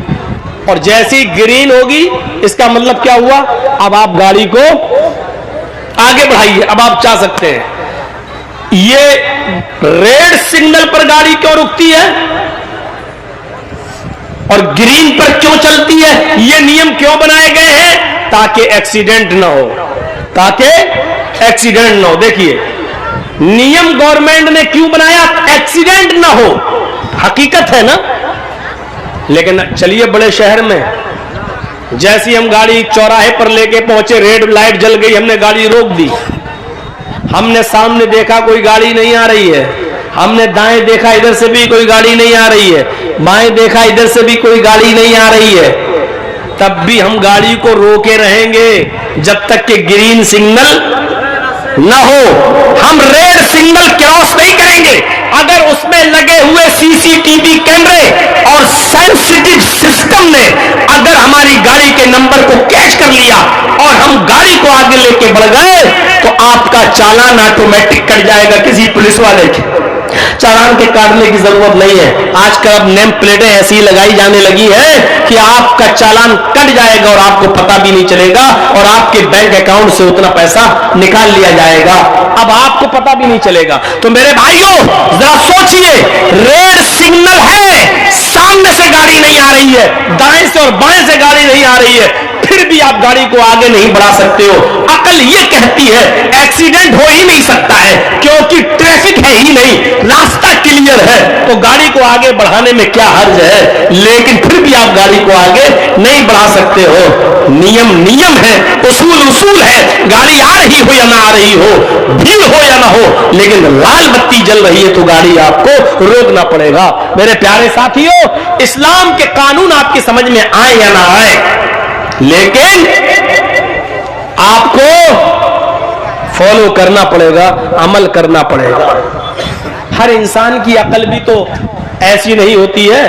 اور جیسی گرین ہوگی اس کا مطلب کیا ہوا, اب آپ گاڑی کو آگے بڑھائیے, اب آپ چاہ سکتے ہیں. یہ ریڈ سگنل پر گاڑی کیوں رکتی ہے اور گرین پر کیوں چلتی ہے, یہ نیم کیوں بنائے گئے ہیں, تاکہ ایکسیڈنٹ نہ ہو, تاکہ ایکسیڈنٹ نہ ہو. دیکھیے نیم گورنمنٹ نے کیوں بنایا, ایکسیڈنٹ نہ ہو, حقیقت ہے نا. لیکن چلیے بڑے شہر میں جیسی ہم گاڑی چوراہے پر لے کے پہنچے, ریڈ لائٹ جل گئی, ہم نے گاڑی روک دی, ہم نے سامنے دیکھا کوئی گاڑی نہیں آ رہی ہے, ہم نے دائیں دیکھا ادھر سے بھی کوئی گاڑی نہیں آ رہی ہے, بائیں دیکھا ادھر سے بھی کوئی گاڑی نہیں آ رہی ہے, تب بھی ہم گاڑی کو روکے رہیں گے جب تک کہ گرین سگنل نہ ہو. ہم ریڈ سگنل کراس نہیں کریں گے. اگر اس میں لگے ہوئے سی سی ٹی وی کیمرے اور سینسٹیو سسٹم نے اگر ہماری گاڑی کے نمبر کو کیچ کر لیا اور ہم گاڑی کو آگے لے کے بڑھ گئے تو آپ کا چالان آٹومیٹک کٹ جائے گا. کسی پولیس والے کے چالان کے کاٹنے کی ضرورت نہیں ہے. آج کل اب نیم پلیٹیں ایسی لگائی جانے لگی ہے کہ آپ کا چالان کٹ جائے گا اور آپ کو پتہ بھی نہیں چلے گا اور آپ کے بینک اکاؤنٹ سے اتنا پیسہ نکال لیا جائے گا, اب آپ کو پتہ بھی نہیں چلے گا. تو میرے بھائیوں ذرا سوچئے, ریڈ سگنل ہے, سامنے سے گاڑی نہیں آ رہی ہے, دائیں سے اور بائیں سے گاڑی نہیں آ رہی ہے, پھر بھی آپ گاڑی کو آگے نہیں بڑھا سکتے ہو. عقل یہ کہتی ہے ایکسیڈنٹ ہو ہی نہیں سکتا ہے کیونکہ ٹریفک ہے ہی نہیں, راستہ کلیئر ہے, تو گاڑی کو آگے بڑھانے میں کیا حرج ہے, لیکن پھر بھی آپ گاڑی کو آگے نہیں بڑھا سکتے ہو. نیم نیم ہے, اصول اصول ہے. گاڑی آ رہی ہو یا نہ آ رہی ہو, بھیڑ ہو یا نہ ہو, لیکن لال بتی جل رہی ہے تو گاڑی آپ کو روکنا پڑے گا. میرے پیارے ساتھیوں, اسلام کے قانون آپ کی سمجھ میں آئے یا نہ آئے, لیکن آپ کو فالو کرنا پڑے گا, عمل کرنا پڑے گا. ہر انسان کی عقل بھی تو ایسی نہیں ہوتی ہے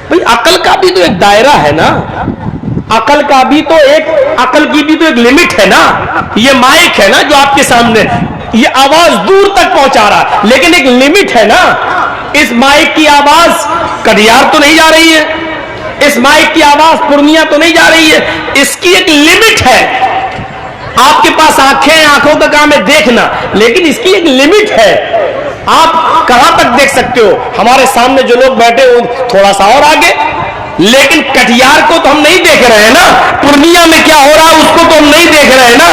بھئی, عقل کا بھی تو ایک دائرہ ہے نا, عقل کا بھی تو عقل کی بھی تو ایک لمٹ ہے نا. یہ مائک ہے نا جو آپ کے سامنے, یہ آواز دور تک پہنچا رہا, لیکن ایک لمٹ ہے نا. اس مائک کی آواز کٹیہار تو نہیں جا رہی ہے, اس مائک کی آواز پورنیہ تو نہیں جا رہی ہے, اس کی ایک لمٹ ہے. آپ کے پاس آنکھیں, آنکھوں کا کام ہے دیکھنا, لیکن اس کی ایک لمٹ ہے. آپ کہاں تک دیکھ سکتے ہو؟ ہمارے سامنے جو لوگ بیٹھے ہو تھوڑا سا اور آگے, لیکن کٹیہار کو تو ہم نہیں دیکھ رہے ہیں نا, پورنیہ میں کیا ہو رہا ہے اس کو تو ہم نہیں دیکھ رہے ہیں نا,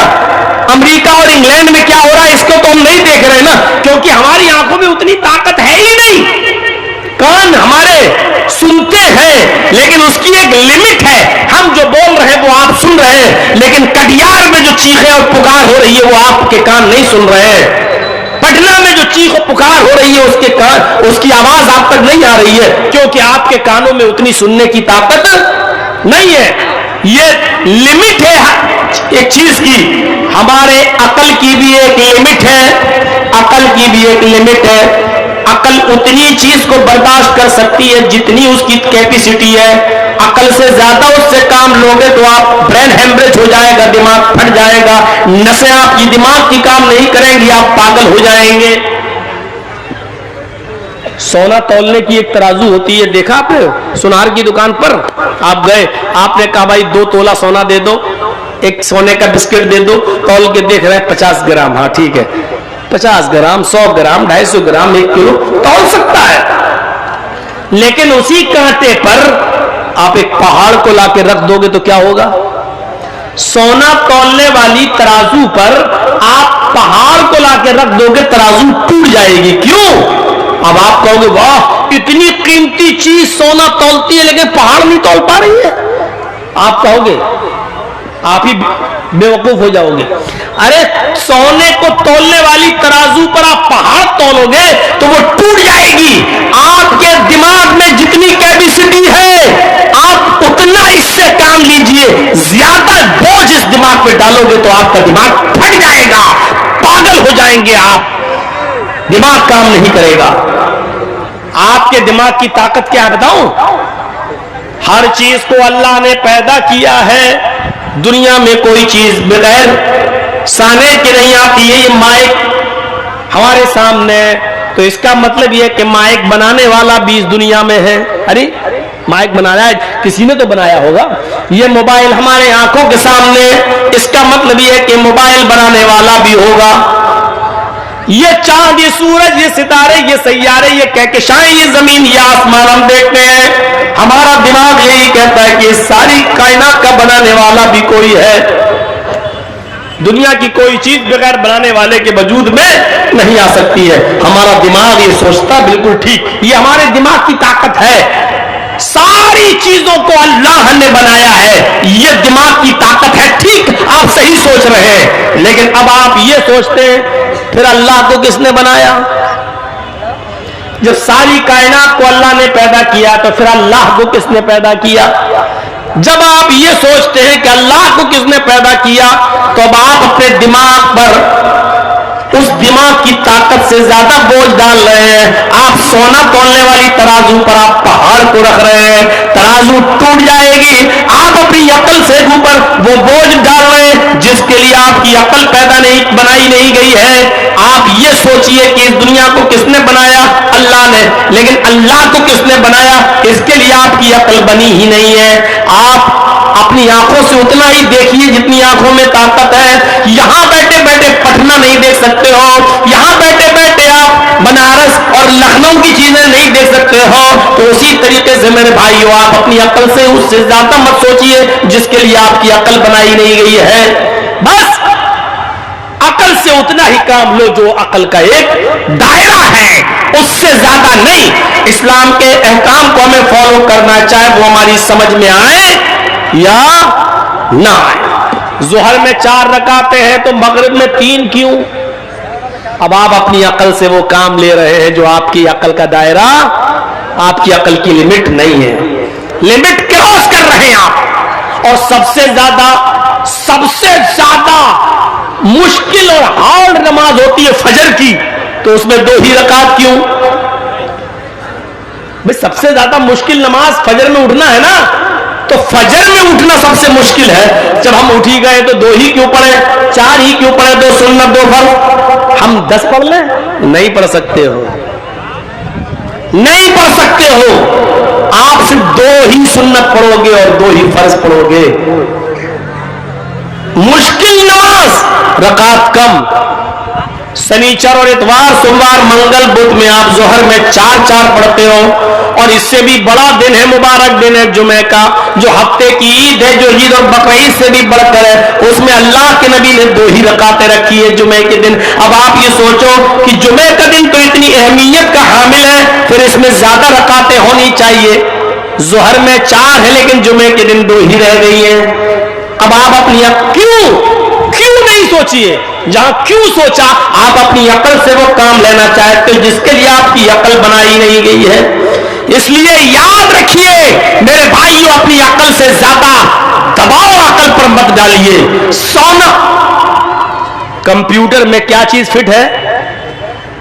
امریکہ اور انگلینڈ میں کیا ہو رہا ہے اس کو تو ہم نہیں دیکھ رہے ہیں نا, کیونکہ ہماری آنکھوں میں اتنی طاقت ہے ہی نہیں. کان ہمارے سنتے ہیں لیکن اس کی ایک لمٹ ہے. ہم جو بول رہے ہیں وہ آپ سن رہے ہیں, لیکن کٹیہار میں جو چیخیں اور پکار ہو رہی ہے وہ آپ کے کان نہیں سن رہے ہیں. پٹنہ میں جو چیخ و پکار ہو رہی ہے اس کی آواز آپ تک نہیں آ رہی ہے, کیونکہ آپ کے کانوں میں اتنی سننے کی طاقت نہیں ہے. یہ لمٹ ہے ایک چیز کی. ہمارے عقل کی بھی ایک لمٹ ہے, عقل کی بھی ایک لمٹ ہے. عقل اتنی چیز کو برداشت کر سکتی ہے جتنی اس کی کیپیسٹی ہے. عقل سے زیادہ اس سے کام لوگے تو آپ برین ہیمریج ہو جائے گا, دماغ پھٹ جائے گا, نسیں آپ کی دماغ کی کام نہیں کریں گی, آپ پاگل ہو جائیں گے. سونا تولنے کی ایک ترازو ہوتی ہے, دیکھا آپ نے سونار کی دکان پر آپ گئے, آپ نے کہا بھائی 2 تولہ سونا دے دو, ایک سونے کا بسکٹ دے دو, تول کے دیکھ رہے ہیں 50 گرام, ہاں ٹھیک ہے 50 گرام 100 گرام 250 گرام 1 کلو تول سکتا ہے. لیکن اسی کانٹے پر آپ ایک پہاڑ کو لا کے رکھ دو گے تو کیا ہوگا؟ سونا تولنے والی ترازو پر آپ پہاڑ کو لا کے رکھ دو گے, ترازو ٹوٹ جائے گی. کیوں؟ اب آپ کہو گے واہ اتنی قیمتی چیز سونا تولتی ہے لیکن پہاڑ نہیں تول پا رہی ہے. آپ کہو گے, آپ ہی بے وقوف ہو جاؤ گے. ارے سونے کو تولنے والی ترازو پر آپ پہاڑ تولو گے تو وہ ٹوٹ جائے گی. آپ کے دماغ میں جتنی کیپیسٹی ہے آپ اتنا اس سے کام لیجئے, زیادہ بوجھ اس دماغ پہ ڈالو گے تو آپ کا دماغ پھٹ جائے گا, پاگل ہو جائیں گے آپ, دماغ کام نہیں کرے گا. آپ کے دماغ کی طاقت کیا بتاؤں؟ ہر چیز کو اللہ نے پیدا کیا ہے, دنیا میں کوئی چیز بغیر سانے کے نہیں آتی ہے. یہ مائک ہمارے سامنے, تو اس کا مطلب یہ کہ مائک بنانے والا بھی اس دنیا میں ہے. ارے مائک بنایا ہے کسی نے تو بنایا ہوگا. یہ موبائل ہمارے آنکھوں کے سامنے, اس کا مطلب یہ کہ موبائل بنانے والا بھی ہوگا. یہ چاند, یہ سورج, یہ ستارے, یہ سیارے, یہ کہکشائیں, یہ زمین, یہ آسمان ہم دیکھتے ہیں, ہمارا دماغ یہی کہتا ہے کہ ساری کائنات کا بنانے والا بھی کوئی ہے. دنیا کی کوئی چیز بغیر بنانے والے کے وجود میں نہیں آ سکتی ہے. ہمارا دماغ یہ سوچتا بالکل ٹھیک, یہ ہمارے دماغ کی طاقت ہے. ساری چیزوں کو اللہ نے بنایا ہے, یہ دماغ کی طاقت ہے. ٹھیک, آپ صحیح سوچ رہے ہیں, لیکن اب آپ یہ سوچتے ہیں پھر اللہ کو کس نے بنایا؟ جب ساری کائنات کو اللہ نے پیدا کیا تو پھر اللہ کو کس نے پیدا کیا؟ جب آپ یہ سوچتے ہیں کہ اللہ کو کس نے پیدا کیا تو اب آپ اپنے دماغ پر اس دماغ کی طاقت سے زیادہ بوجھ ڈال رہے ہیں. آپ سونا تولنے والی ترازو پر آپ پہاڑ کو رکھ رہے ہیں, ترازو ٹوٹ جائے گی. آپ اپنی عقل سے اوپر وہ بوجھ ڈال رہے ہیں جس کے لیے آپ کی عقل بنائی نہیں گئی ہے. آپ یہ سوچئے کہ اس دنیا کو کس نے بنایا؟ اللہ نے. لیکن اللہ کو کس نے بنایا اس کے لیے آپ کی عقل بنی ہی نہیں ہے. آپ اپنی آنکھوں سے اتنا ہی دیکھیے جتنی آنکھوں میں طاقت ہے. یہاں بیٹھے بیٹھے پٹنہ نہیں دیکھ سکتے ہو, یہاں بیٹھے بیٹھے آپ بنارس اور لکھنؤ کی چیزیں نہیں دیکھ سکتے ہو. تو اسی طریقے سے میرے بھائیو آپ اپنی عقل سے اس سے زیادہ مت سوچئے جس کے لیے آپ کی عقل بنائی نہیں گئی ہے. بس عقل سے اتنا ہی کام لو جو عقل کا ایک دائرہ ہے, اس سے زیادہ نہیں. اسلام کے احکام کو ہمیں فالو کرنا, چاہے وہ ہماری سمجھ میں آئے یا نہ آئے. ظہر میں 4 رکعتیں ہیں تو مغرب میں 3 کیوں؟ اب آپ اپنی عقل سے وہ کام لے رہے ہیں جو آپ کی عقل کا دائرہ, آپ کی عقل کی لمٹ نہیں ہے. لمٹ کراس کر رہے ہیں آپ. اور سب سے زیادہ مشکل اور ہارڈ نماز ہوتی ہے فجر کی, تو اس میں 2 ہی رکعت کیوں؟ بھئی سب سے زیادہ مشکل نماز فجر میں اٹھنا ہے نا, تو فجر میں اٹھنا سب سے مشکل ہے. جب ہم اٹھ ہی گئے تو 2 ہی کیوں پڑھیں, 4 ہی کیوں پڑھیں, 2 سنت 2 فرض. ہم 10 پڑھ لیں؟ نہیں پڑھ سکتے ہو, نہیں پڑھ سکتے ہو. آپ صرف 2 ہی سنت پڑھو گے اور 2 ہی فرض پڑھو گے. مشکل نماز, رکعت کم. سنیچر اور اتوار, سوموار, منگل, بدھ میں آپ ظہر میں 4 پڑھتے ہو. اور اس سے بھی بڑا دن ہے, مبارک دن ہے جمعہ کا, جو ہفتے کی عید ہے, جو عید اور بقرعید سے بھی بڑھ کر ہے, اس میں اللہ کے نبی نے 2 ہی رکعتیں رکھی ہے جمعہ کے دن. اب آپ یہ سوچو کہ جمعہ کا دن تو اتنی اہمیت کا حامل ہے, پھر اس میں زیادہ رکعتیں ہونی چاہیے. ظہر میں 4 ہے لیکن جمعہ کے دن 2 ہی رہ گئی ہیں. اب آپ اپنی کیوں نہیں سوچئے؟ جہاں کیوں سوچا, آپ اپنی عقل سے وہ کام لینا چاہتے ہو جس کے لیے آپ کی عقل بنائی نہیں گئی ہے. اس لیے یاد رکھیے میرے بھائیو, اپنی عقل سے زیادہ دباؤ عقل پر مت ڈالیے. سونا, کمپیوٹر میں کیا چیز فٹ ہے؟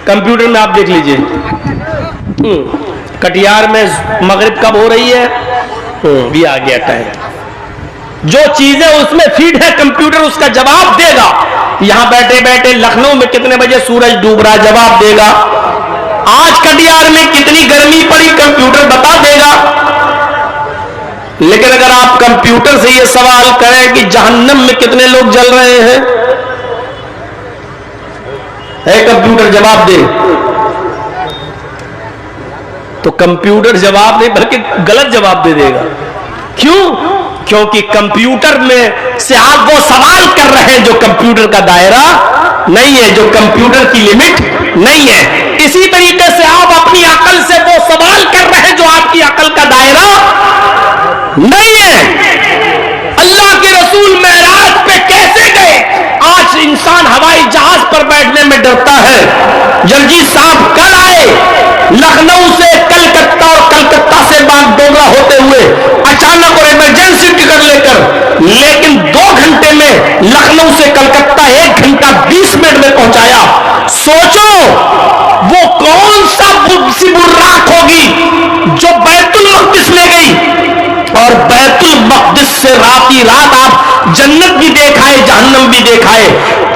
کمپیوٹر میں آپ دیکھ لیجئے, کٹیہار میں مغرب کب ہو رہی ہے, بھی آ گیا ٹائم. جو چیزیں اس میں فیڈ ہے کمپیوٹر اس کا جواب دے گا. یہاں بیٹھے بیٹھے لکھنؤ میں کتنے بجے سورج ڈوب رہا, جواب دے گا. آج کٹیہار میں کتنی گرمی پڑی, کمپیوٹر بتا دے گا. لیکن اگر آپ کمپیوٹر سے یہ سوال کریں کہ جہنم میں کتنے لوگ جل رہے ہیں, ہے کمپیوٹر جواب دے, تو کمپیوٹر جواب نہیں بلکہ غلط جواب دے دے گا. کیوں؟ کیونکہ کمپیوٹر میں سے آپ وہ سوال کر رہے ہیں جو کمپیوٹر کا دائرہ نہیں ہے, جو کمپیوٹر کی لمٹ نہیں ہے. اسی طریقے سے آپ اپنی عقل سے وہ سوال کر رہے ہیں جو آپ کی عقل کا دائرہ نہیں ہے. اللہ کے رسول معراج پہ کیسے گئے؟ آج انسان ہوائی جہاز پر بیٹھنے میں ڈرتا ہے. جرجیت صاحب کل آئے لکھنؤ سے کلکتہ, اور کلکتہ سے باغ ڈوگرا ہوتے ہوئے اچانک اور ایمرجنسی ٹکٹ لے کر, لیکن 2 گھنٹے میں لکھنؤ سے کلکتہ 1 گھنٹہ 20 منٹ میں پہنچایا. سوچو وہ کون سا سی براق ہوگی جو بیت المقدس میں گئی, اور بیت المقدس سے رات آپ جنت بھی دیکھائے, جہنم بھی دیکھائے,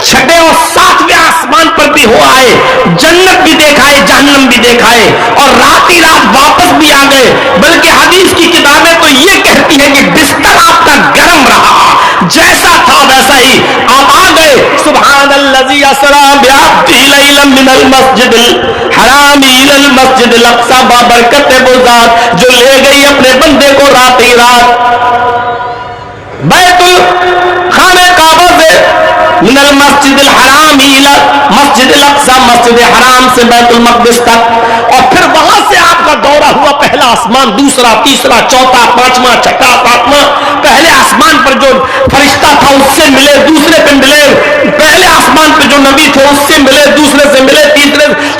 6 اور 7ویں آسمان پر بھی ہو آئے, جنت بھی دیکھائے, جہنم بھی دیکھائے, اور رات واپس بھی آ گئے. بلکہ حدیث کی کتابیں تو یہ کہتی ہیں کہ بستر آپ کا گرم رہا, جیسا تھا ویسا ہی آپ آ گئے. سبحان الذی اسری بعبدہ لیلا من المسجد الحرام الی المسجد الاقصی, بابرکت وہ ذات جو لے گئی اپنے بندے کو رات ہی رات بیت خانہ کعبہ سے, من المسجد الحرام الی مسجد الاقصی, مسجد حرام سے بیت المقدس تک, اور پھر وہاں سے آپ کا دورہ ہوا پہلا آسمان, دوسرا, تیسرا, چوتھا, 5واں, 6واں, 7واں. پہلے آسمان پر جو فرشتہ تھا اس سے ملے, دوسرے پہ ملے, پہلے آسمان پہ جو نبی تھے اس سے ملے, دوسرے سے ملے, تیسرے,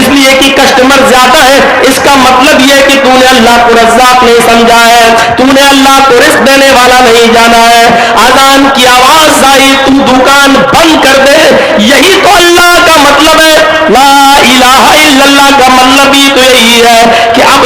اس لیے کہ کسٹمر زیادہ ہے، اس کا مطلب یہ کہ تو نے اللہ کو رزاق نہیں سمجھا ہے، تو نے اللہ کو رزق دینے والا نہیں جانا ہے۔ اذان کی آواز آئی، تو دکان بند کر دے، یہی تو اللہ کا مطلب ہے۔ لا الہ الا اللہ کا مطلب ہی تو یہی ہے کہ اب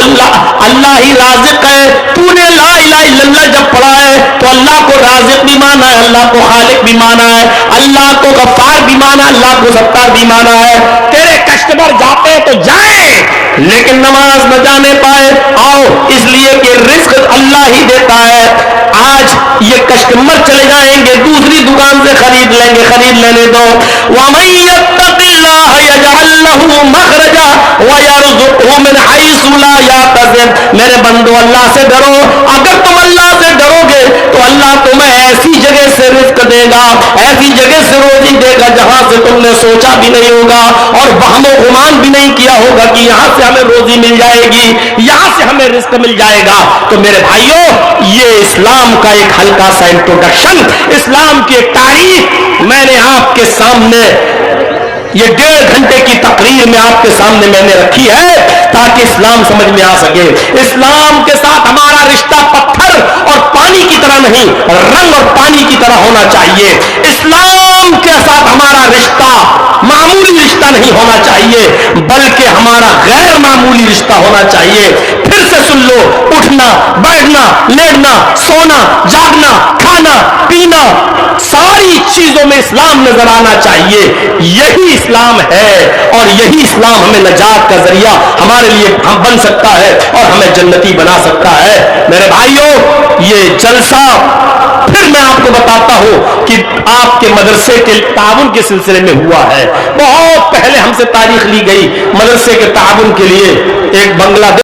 اللہ ہی رازق ہے۔ تو نے لا الہ الا اللہ جب پڑھا ہے تو اللہ کو رازق بھی مانا ہے، اللہ کو خالق بھی مانا ہے، اللہ کو غفار بھی مانا، اللہ کو ستار بھی مانا ہے۔ تیرے کسٹمر جاتے ہیں تو جائیں، لیکن نماز نہ جانے پائے، آؤ، اس لیے کہ رزق اللہ ہی دیتا ہے۔ آج یہ کسٹمر چلے جائیں گے، دوسری دکان سے خرید لیں گے، خرید لینے دو۔ وَمَن يَتَّقِ اللَّهَ يَجْعَل لَّهُ مَخْرَجًا وَيَرْزُقْهُ مِنْ حَيْثُ لَا يَحْتَسِبُ۔ میرے بندو، اللہ سے ڈرو۔ اگر تم اللہ سے ڈرو گے تو اللہ تمہیں ایسی جگہ سے رزق دے گا، ایسی جگہ سے روزی دے گا جہاں سے تم نے سوچا بھی نہیں ہوگا اور وہم و گمان بھی نہیں کیا ہوگا کہ یہاں سے ہمیں روزی مل جائے گی، یہاں سے ہمیں رزق مل جائے گا۔ تو میرے بھائیوں، یہ اسلام کا ایک ہلکا سا انٹروڈکشن، اسلام کی ایک تاریخ میں نے آپ کے سامنے یہ 1.5 گھنٹے کی تقریر میں آپ کے سامنے میں نے رکھی ہے تاکہ اسلام سمجھ میں آ سکے۔ اسلام کے ساتھ ہمارا رشتہ پتھر اور پانی کی طرح نہیں، رنگ اور پانی کی طرح ہونا چاہیے۔ اسلام کے ساتھ ہمارا رشتہ معمولی رشتہ نہیں ہونا چاہیے، بلکہ ہمارا غیر معمولی رشتہ ہونا چاہیے۔ پھر سے سن لو، اٹھنا، بیٹھنا، لیٹنا، سونا، جاگنا، کھانا، پینا، ساری چیزوں میں اسلام نظر آنا چاہیے۔ یہی اسلام ہے اور یہی اسلام ہمیں نجات کا ذریعہ ہمارے لیے بن سکتا ہے اور ہمیں جنتی بنا سکتا ہے۔ میرے بھائیوں، یہ جلسہ پھر میں آپ کو بتاتا ہوں کہ آپ کے مدرسے کے تعاون کے سلسلے میں ہوا ہے۔ بہت پہلے ہم سے تاریخ لی گئی، مدرسے کے تعاون کے لیے ایک بنگلہ